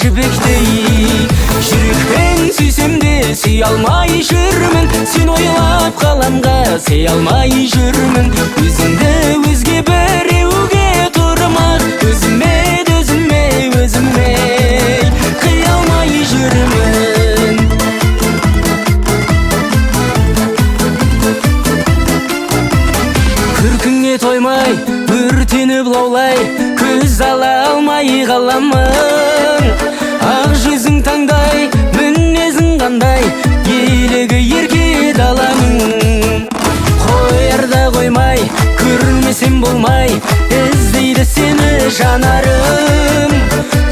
жібектей. Жүрекпен сүйсем де сүй алмай жүрмін, сен ойлап қаламға сый алмай жүрмін. Өзімді өзге біреуге тұрмақ, өзіме қия алмай жүрмін. Күркіңе тоймай, өртеніп лаулай, көз ала алмай қаламын. Ақ жүзің таңдай, мінезің қандай, елігі ерке даланың. Қоярда қоймай, көрмесем болмай, іздейді сені жанарым.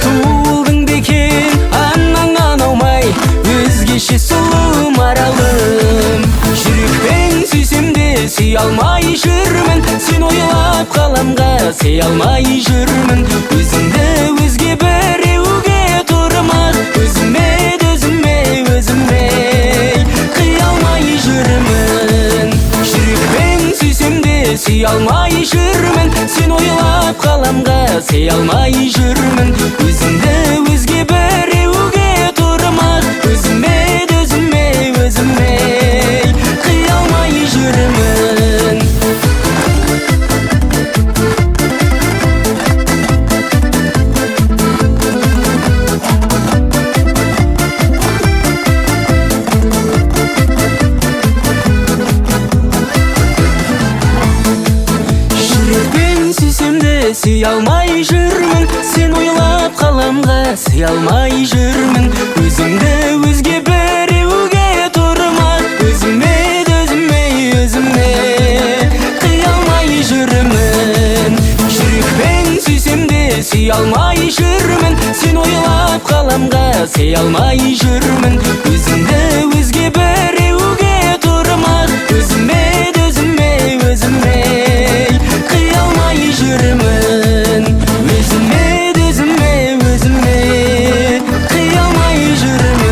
Туылдың бекен, анаңнан аумай, өзгеше сұлу маралым. Жүрекпен сүйсем де сүй алмай жүрмін, сен ойлап қаламға сый алмай жүрмін. Өзімді өзге біреуге тұрмақ, өзіме қия алмай жүрмін. Жүрекпен сүйсем де сүй алмай жүрмін, сен ойлап қаламға сый алмай жүрмін. Өзімді өзге біреуге тұрмақ, өзіме қия алмай жүрмін. Сүй алмай жүрмін, сен ойлап қаламға сый алмай жүрмін. Өзімді өзге біреуге тұрмақ, өзіме қия алмай жүрмін. Жүрекпен сүйсем де сүй алмай жүрмін, сен ойлап қаламға сый алмай жүрмін. Өзімді өзге біреуге тұрмақ, өзіме қия алмай жүрмін. Өзіме қия алмай жүрмін.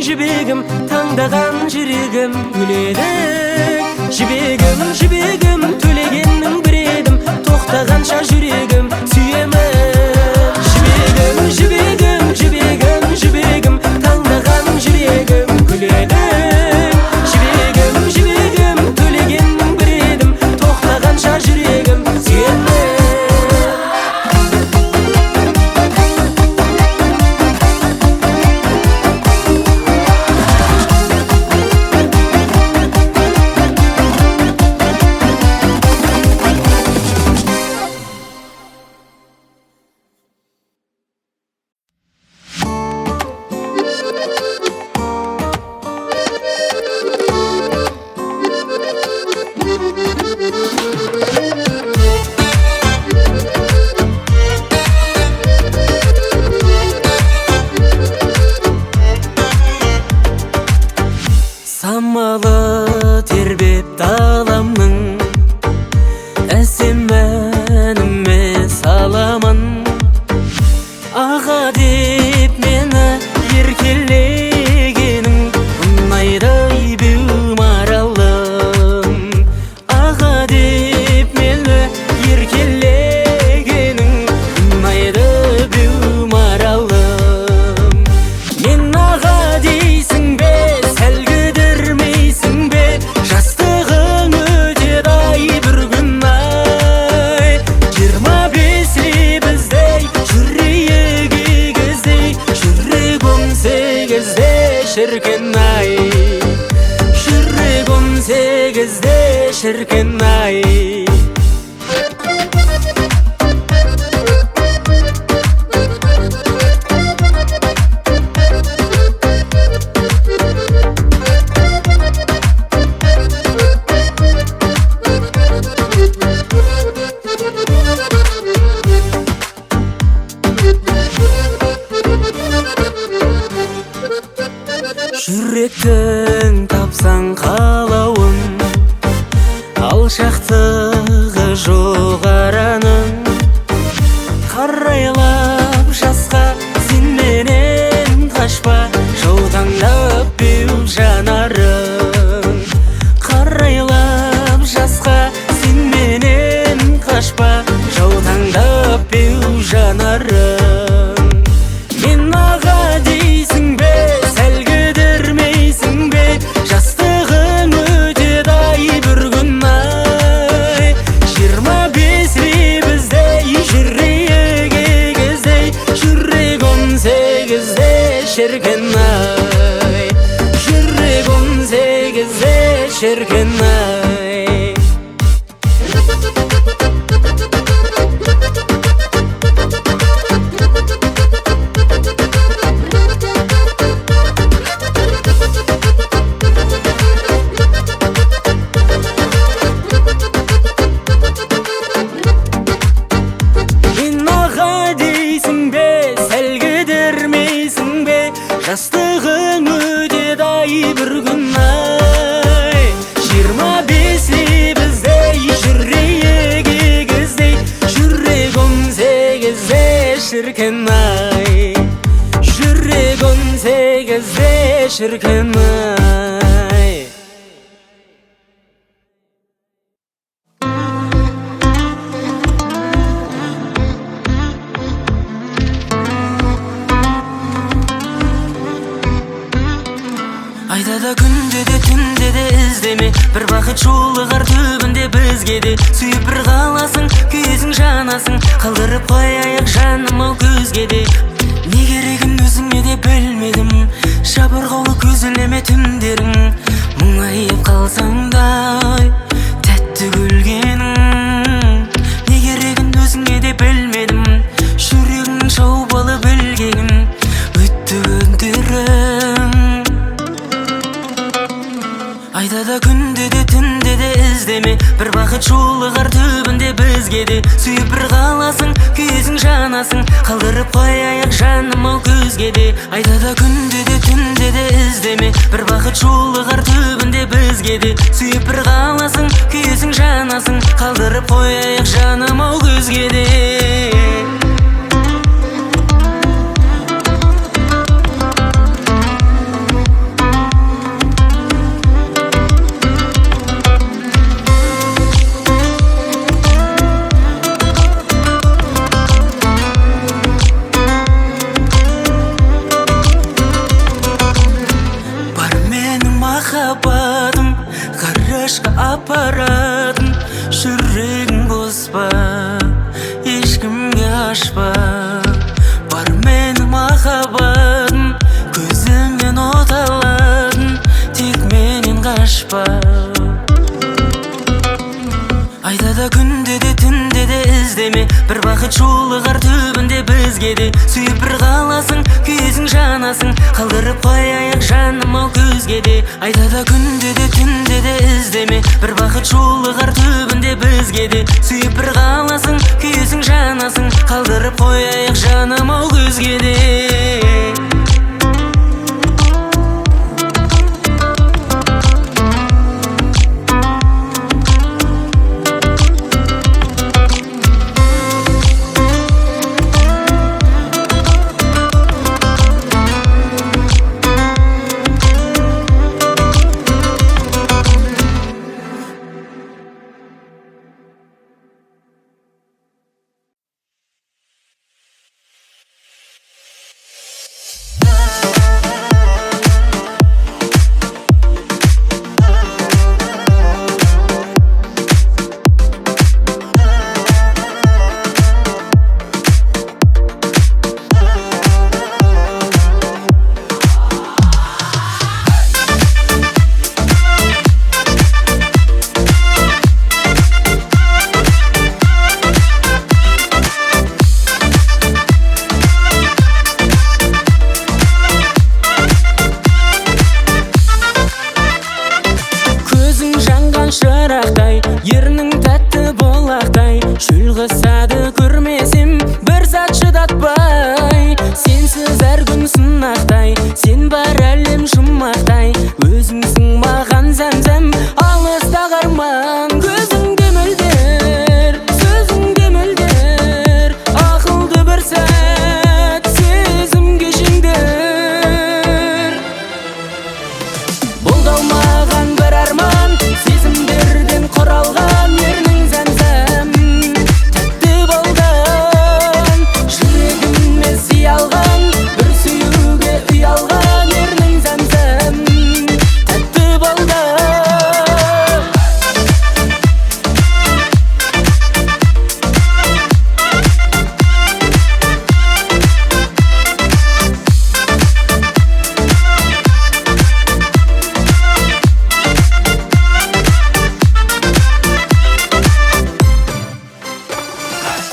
жібегім таңдаған жүрегім гүледі. Жібегім, жібегім төлегеннің бір едім, тоқтағанша жүрегім сүйемін. Жібегім, жібегім, жібегім, жібегім таңдаған жүрегім гүледі. Жібегім, жібегім төлегеннің бір едім, тоқтағанша жүрегім сүйемін. şirkin ay. Жүректің тапсаң қалауын, алшақтығы жоқ араның. Қарайлап жасқа сен менен қашпа, жаутаңдап беу жанарың. Қарайлап жасқа сен менен қашпа, жаутаңдап беу жанарың. Мен аға дейсің бе, сәл кідірмейсің бе, жастығың өтеді ай бір күн ай. 25 біздей жүрек егіздей, жүрек 18-де шіркін ай. Жүрек 18-де шіркін ай. Жастығың өтеді ай бір күн ай. 25 біздей жүрек егіздей, жүрек 18-де шіркін ай. Жүрек 18-де шіркін ай. Айдада күнде де түнде де іздеме, бір бақыт жолығар түбінде бізге де. Сүйіп бір қаласың, күйесің жанасың, қалдырып қояйық жаным ау көзге де. Не керегін өзіңе де білмедім, жабырғаулы көзілеме түндерің. Мұңайып қалсаң да тәтті күлгенің. Не керегін өзіңе де білмедім, жүрегің шаубалы білгегім. Өтті күндерің. Айдада күнде де түнде де іздеме, бір бақыт жолығар түбінде бізге де. Сүйіп бір қаласың, күйесің жанасың, қалдырып қояйық жаным ау көзге де. Айдада күнде де түнде де іздеме, бір бақыт жолығар түбінде бізге де. Сүйіп бір қаласың, күйесің жанасың, қалдырып қояйық жаным ау көзге де. Махаббатым қарашқа апаратын, жүрегің боспа, ешкімге ашпа. Бар менің махаббатым, көзіңнен от алатын, тек менен қашпа. Айдада күнде де түнде де іздеме, бір бақыт жолығар түбінде бізге де. Сүйіп бір қаласың, күйесің жанасың, қалдырып қояйық жаным ау көзге де. Айдада күнде де түнде де іздеме, бір бақыт жолығар түбінде бізге де. Сүйіп бір қаласың, күйесің жанасың, қалдырып қояйық жаным ау көзге де. тоқтатпай, сенсіз әр күн сынақтай, сен бар әлем жұмақтай, өзіңсің маған зәм-зәм, алыстағы арман. Көзіңде мөлдір, сөзіңде мөлдір, ақылды бір сәт сезімге жеңдір. Бұлдау маған бір арман, сезімдерден құралған ернің зәм-зәм, тәтті балдан жүрегіме сиялған, бір сүюге ұялған ернің зәм-зәм, тәтті балдан.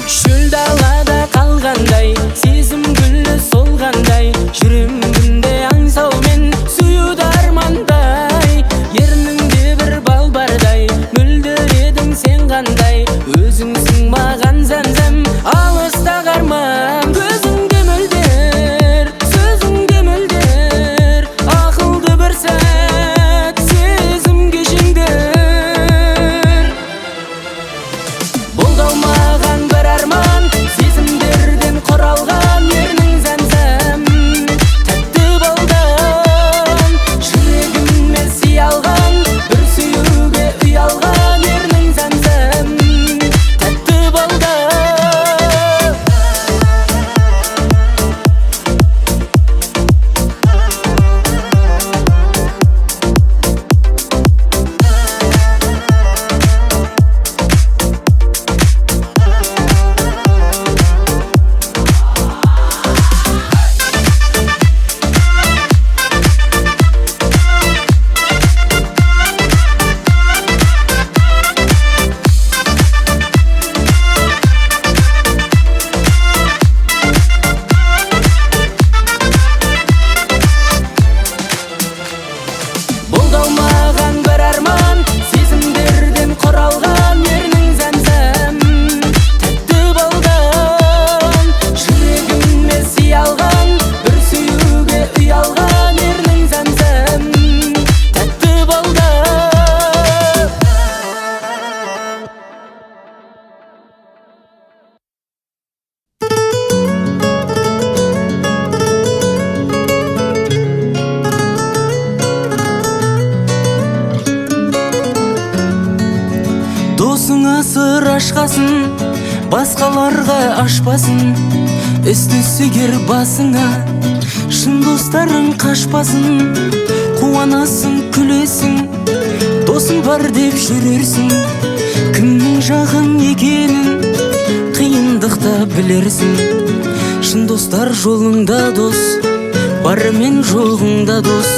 Шөл далада қалғандай, сезім гүлі солғандай, жүрем күнде аңсаумен, сүюді армандай. Ерніңде бір бал бардай, мөлдір едің сен қандай, өзіңсің маған зәм-зәм, алыстағы арман. Көзіңде мөлдір, сөзіңде мөлдір, ақылды бір сәт сезімге жеңдір. Бұлдау маған бір арман, сезімдерден құралған ернің зәм-зәм, тәтті балдан жүрегіме сиялған, бір сүюге ұялған ернің зәм-зәм, тәтті балдан. Бұлдау маған бір арман, сезімдерден құралған ернің зәм-зәм, тәтті балдан жүрегіме сиялған, бір сүюге ұялған ернің зәм-зәм, тәтті балдан. Досыңа сыр ашқасын, басқаларға ашпасын, із-түссігер басыңа, шын достарың қашпасын. Қуанасың, күлесің, досың бар деп жүрерсің, кімнің жағың екенін қиындықта білерсің. Шын достар жолыңда дос, бары мен жоғыңда дос,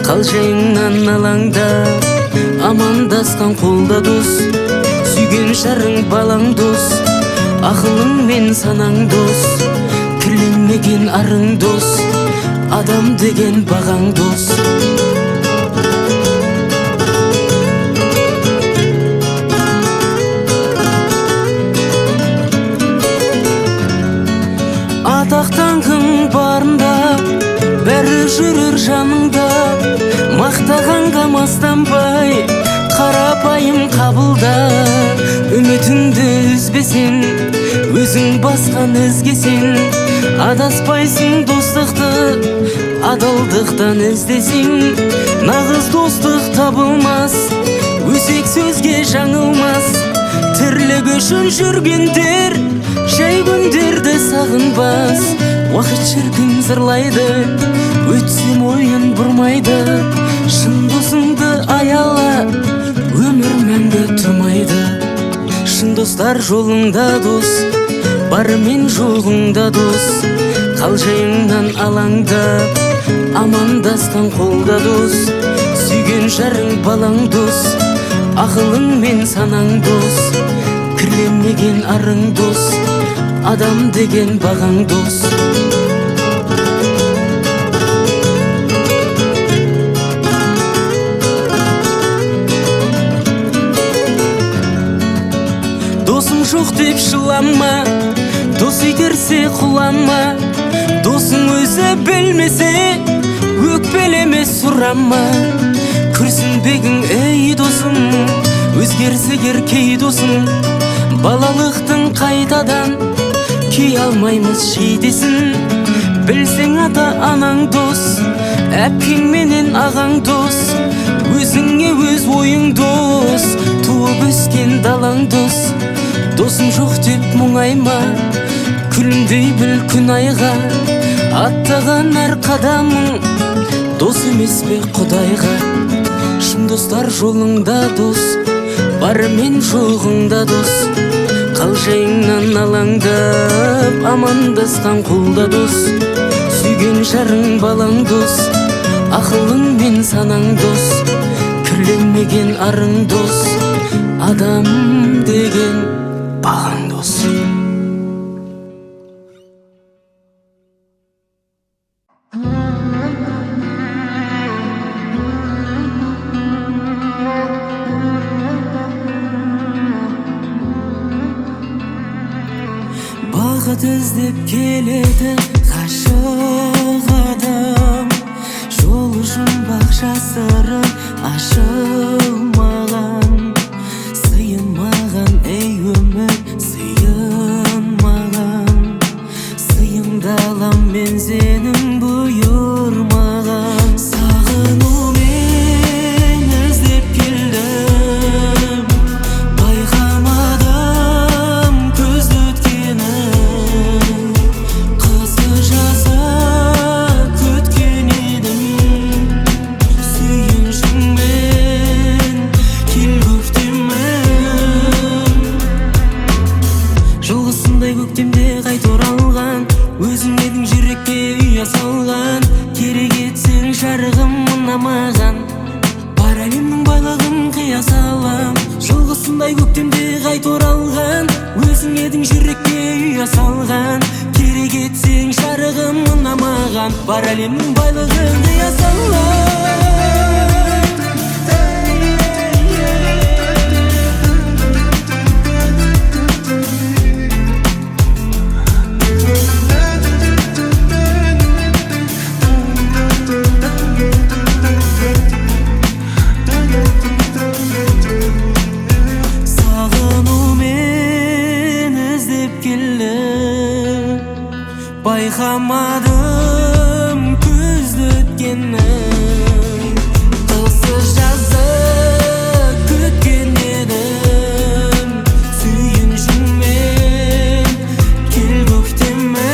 қалжайыңнан алаңда, амандасқан қолда дос, сүйген жарың балаң дос, ақылың мен санаң дос, кірленмеген арың дос, адам деген бағаң дос. Атақтанғың барында, бәрі жүрер жаныңда, мақтағанға мастанбай, қарапайым қабылда. Үмітіңді үзбесең, өзің басқан ізгесең, адаспайсың достықты, адалдықтан іздесең. Нағыз достық табылмас, өсек сөзге жаңылмас, тірлік үшін жүргендер жай күндерді сағынбас. Уақыт шіркін зырлайды, өтсем ойын бұрмайды, шын досыңды аяла, өмір мәңгі тұрмайды. Шын достар жолыңда дос, бары мен жоғыңда дос, қалжайыңнан алаңда, амандасқан қолда дос, сүйген жарың балаң дос, ақылың мен санаң дос, кірленмеген арың дос, адам деген бағаң дос. Досым жоқ деп жылама, дос егер берсе құлама, досың өзі білмесе өкпелеме сұрама. Күрсінбегің ей досым, өзгерсе кей досым, балалықтың қайтадан кей алмаймыз шейдесін. Білсең ата анаң дос, әпкең менен ағаң дос, өзіңе өз ойың дос, туып өскен далаң дос. Досым жоқ деп мұңайма, күлімдей біл күн айға, аттаған әр қадамың дос емес пе Құдайға. Шын достар жолыңда дос, бары мен жоғыңда дос, қалжайыңнан алаңдап амандасқан қолда дос. Сүйген жарың балаң дос, ақылың мен санаң дос, кірленмеген арың дос, адам деген бағаң дос. Бақыт іздеп келеді ғашық адам, жолы жұмбақ жасырын ашылмаған, сыйынмаған ей өмір сыйынмаған, сыйымдалам мен сенің бұйырмаған. Сағынумен іздеп келдім, байқамадым көзді өткені, қызы жаза күткен едім, сүйіншіңмен кел көктемім. Жылғысындай көктемде қайта оралған, өзің едің жүрекке ұя салған, керек етсең жарығым ұнамаған, бар әлемнің байлығын қия салам. Жылғысындай көктемде қайта оралған, өзің едің жүрекке ұя салған, керек етсең жарығым ұнамаған, бар әлемнің байлығын қия салам. Байқамадым көзді өткені, қысы жазы күткен едім, сүйіншіңмен кел көктемім.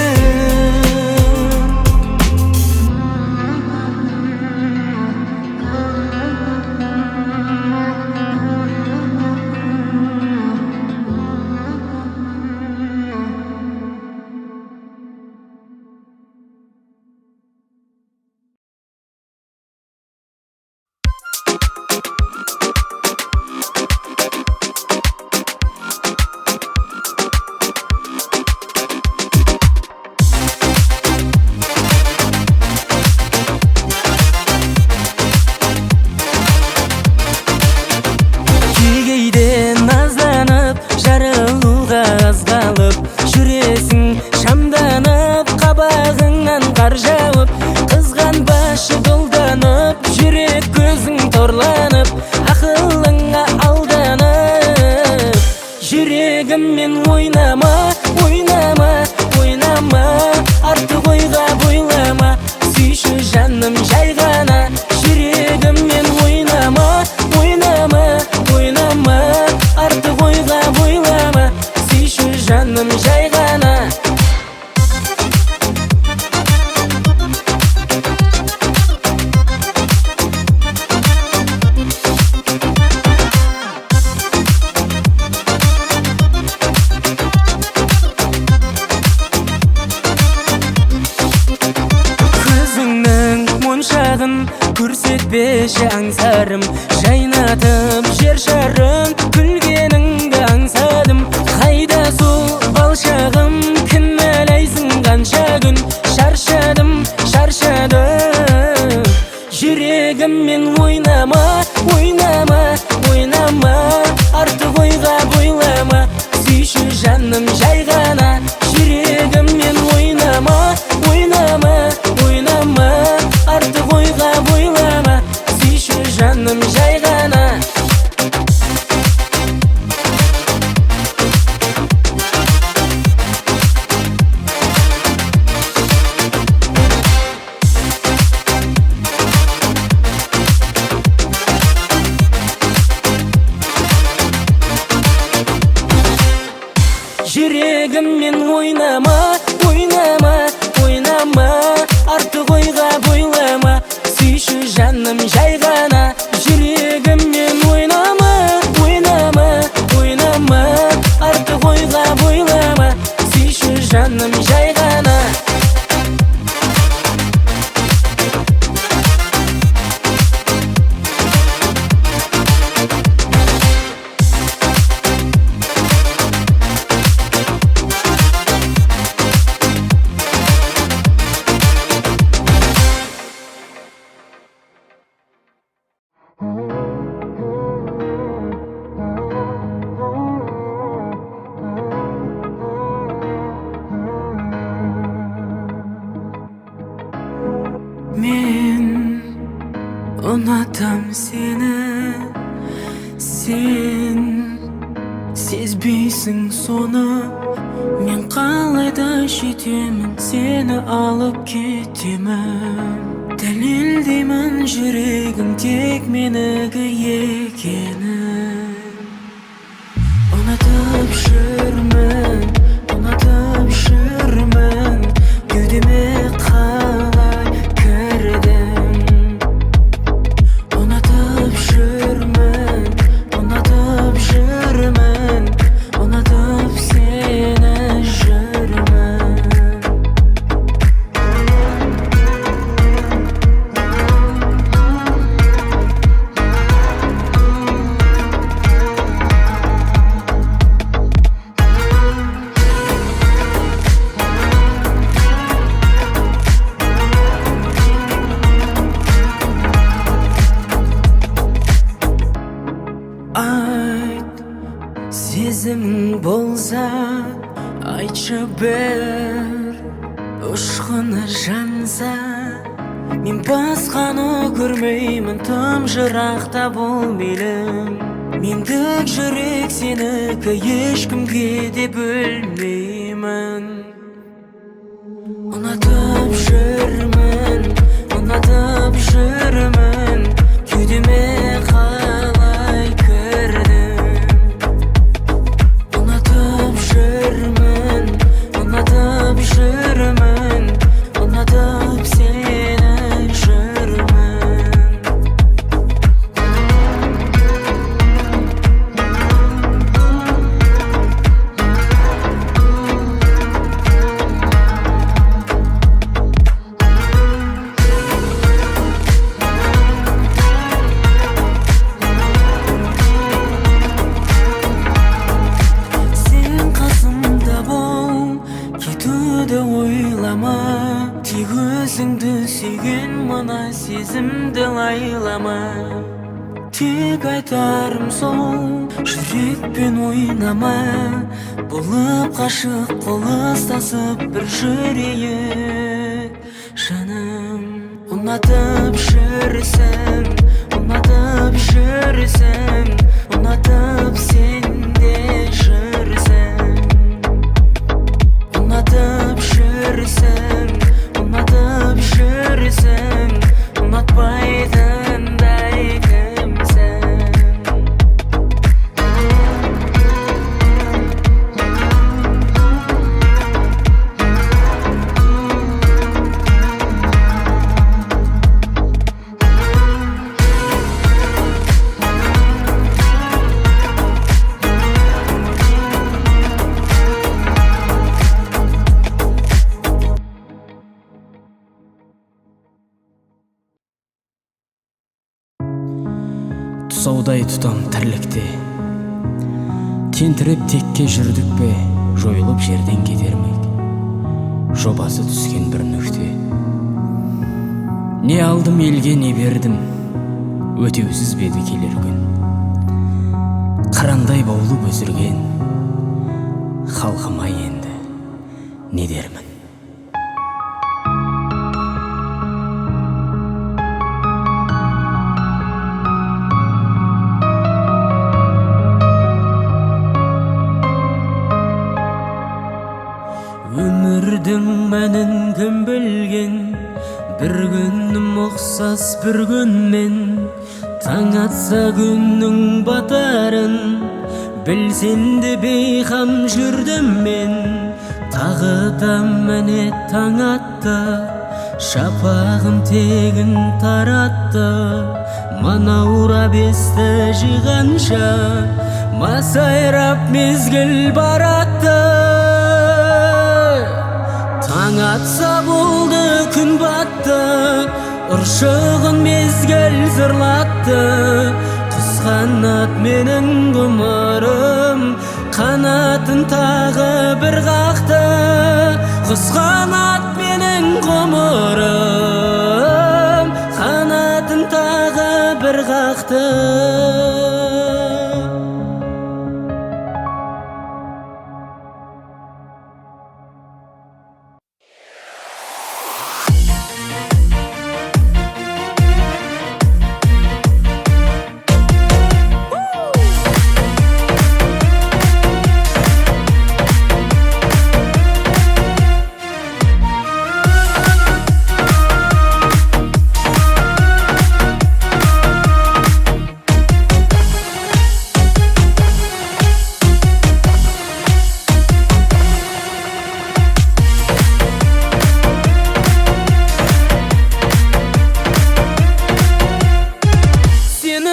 Жүрегіммен ойнама, ойнама, ойнама, артық ойға бойлама, сүйші жаным жай ғана. Жүрегіммен ойнама, ойнама, ойнама, артық ойға бойлама, сүйші жаным жай ғана. Көрсетпеші аңсарым, жайнатып жер шарын, күлгеніңді аңсадым. Қайда сол балшағым, кінәлайсың қанша күн, шаршадым, шаршадым. Жүрегіммен ойнама, ойнама, ойнама, артық ойға бойлама, сүйші жаным жай ғана. Жүрегіммен жай ғана. Мен ұнатам сені, сен сезбейсің соны. Мен қалайда жетемін, сені алып кетемін. Дәлелдеймін жүрегім тек менікі екенін. Ұнатып жүрмін, ұнатып жүрмін, кеудеме қалай кірдің. Ұнатып жүрмін, ұнатып жүрмін, ұнатып сені жүрмін. Айт, сезімің болса, айтшы бір ұшқыны жанса. Мен басқаны көрмеймін, тым жырақта бол мейлің. Мендік жүрек сенікі, ешкімге де бөлмеймін. Ұнатып жүрмін, ұнатып жүрмін, кеудеме қалай кірдің. Ұнатып жүрмін, ұнатып жүрмін, ұнатып сені жүрмін. Сен қасымда бол, кетуді ойлама. Тек өзіңді сүйген мына сезімді лайлама. Тек айтарым сол, жүрекпен ойнама. Болып қашық қол ұстасып бір жүрейік, жаным. Ұнатып жүрсің, ұнатып жүрсің, ұнатып сен де жүрсің. Ұнатып жүрсің, ұнатып жүрсің, ұнатпайтындай кімсің. Тұсаудай тұтам тірлікте, тентіреп текке жүрдік пе, жойылып жерден кетермек. Жобасы түскен бір нүкте. Не алдым елге, не бердім, өтеусіз беді келер күн. Қырандай баулып өсірген халқыма енді не дермін. Өмірдің мәнін кім білген, бір күнім ұқсас бір күнмен. Таң атса күннің батарын, білсен де бейқам жүрдім мен. Тағы да мәне таң атты, шапағым тегін таратты. Манаура бесті жиғанша, масайрап мезгіл баратты. атса болды күн батты, ұршығын мезгіл зырлатты. Құс қанат менің ғұмырым, қанатын тағы бір қақты. Құс қанат менің ғұмырым, қанатын тағы бір қақты.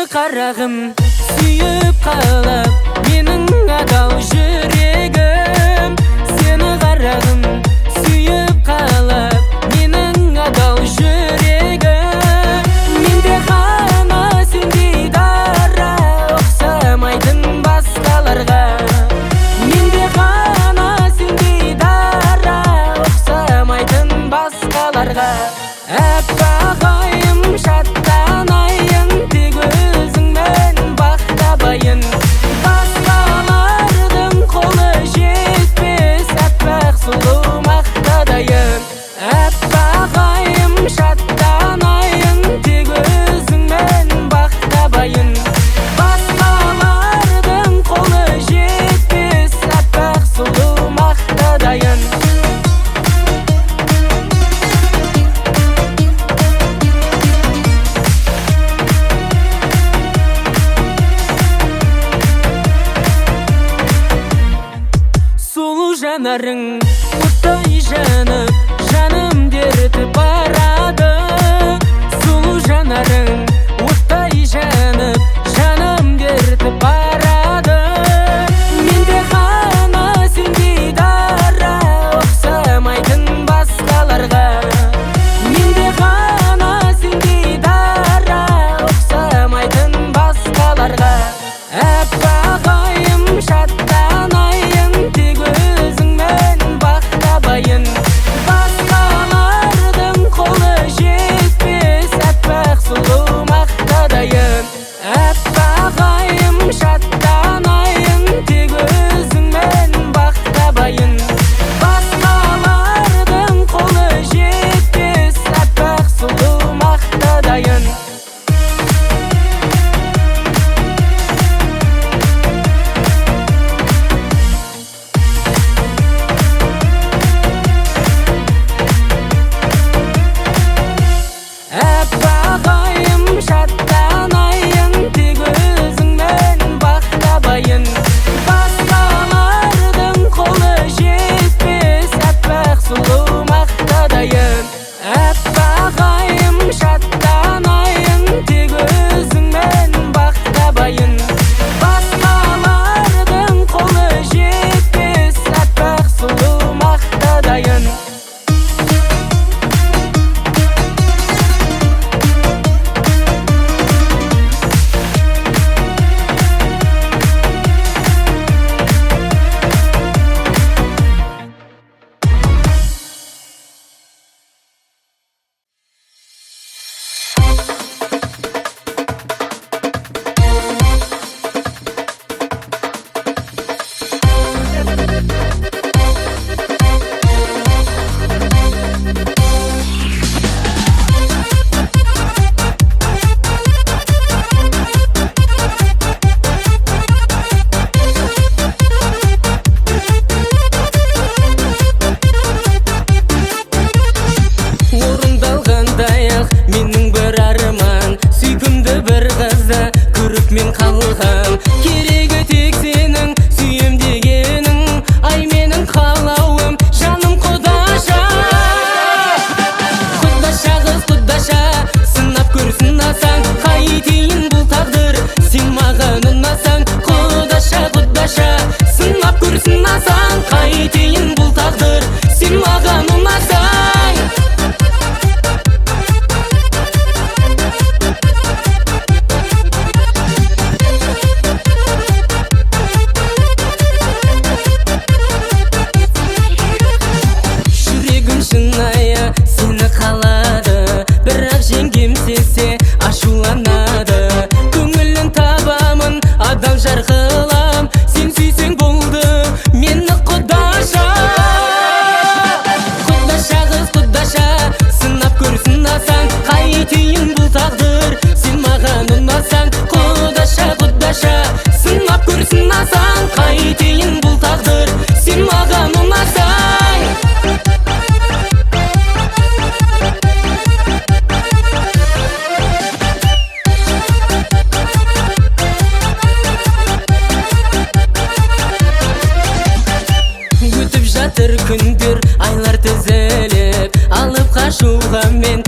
Қарағым сүйіп қалап менің адал жүрегім. Сені қарағым сүйіп қалап менің адал жүрегім. Менде ғана сендей дара, ұқсамайтын басқаларға. Менде ғана сендей дара, ұқсамайтын басқаларға. Әппағайым шаттанайын, тек өзіңмен бақтабайын. Басқалардың қолы жетпес әппақ сұлу мақтадайын. Әппағайым шаттанайын, тек өзіңмен бақтабайын. Басқалардың қолы жетпес әппақ сұлу мақтадайын. Жанарың оттай жанып, жаным дертіп барады. Сұлу жанарың оттай жанып, жаным дертіп барады. Менде ғана сендей дара, ұқсамайтын басқаларға. Менде ғана сендей дара, ұқсамайтын басқаларға. Әппағайым шаттанайын, тек өзіңмен бақтабайын. Басқалардың қолы жетпес әппақ сұлу мақтадайын. Әппағайым шаттанайын, тек өзіңмен бақтабайын. Басқалардың қолы жетпес әппақ сұлу мақтадайын. Әппағайым шаттанайын, тек өзіңмен бақтабайын. Басқалардың қолы жетпес әппақ сұлу мақтадайын. Әппағайым шаттанайын, тек өзіңмен бақтабайын. Басқалардың қолы жетпес әппақ сұлу мақтадайын. Мен қалғам, керегі тек сенің, сүйем дегенің. Ай менің қалауым, жаным құдаша. Құдаша қыз құдаша, сынап көрсін асаң. Қайтейін бұл тағдыр, сен маған ұнасаң. Құдаша құдаша, сынап көрсін асаң. Қайтейін бұл тағдыр, сен маған ұнасаң. шынайы сені қалады, бірақ жеңгем сезсе ашуланады. Көңілін табамын адам жарқылам, сен сүйсең болды мені құдаша. Құдаша қыз құдаша, сынап көр сынасаң, қайтейін бұл тағдыр сен маған ұнасаң. Құдаша құдаша, сынап көр сынасаң, қайтейін бұл тағдыр сен маған ұнасаң. Өтіп жатыр күндер, айлар тізіліп, алып қашуға мен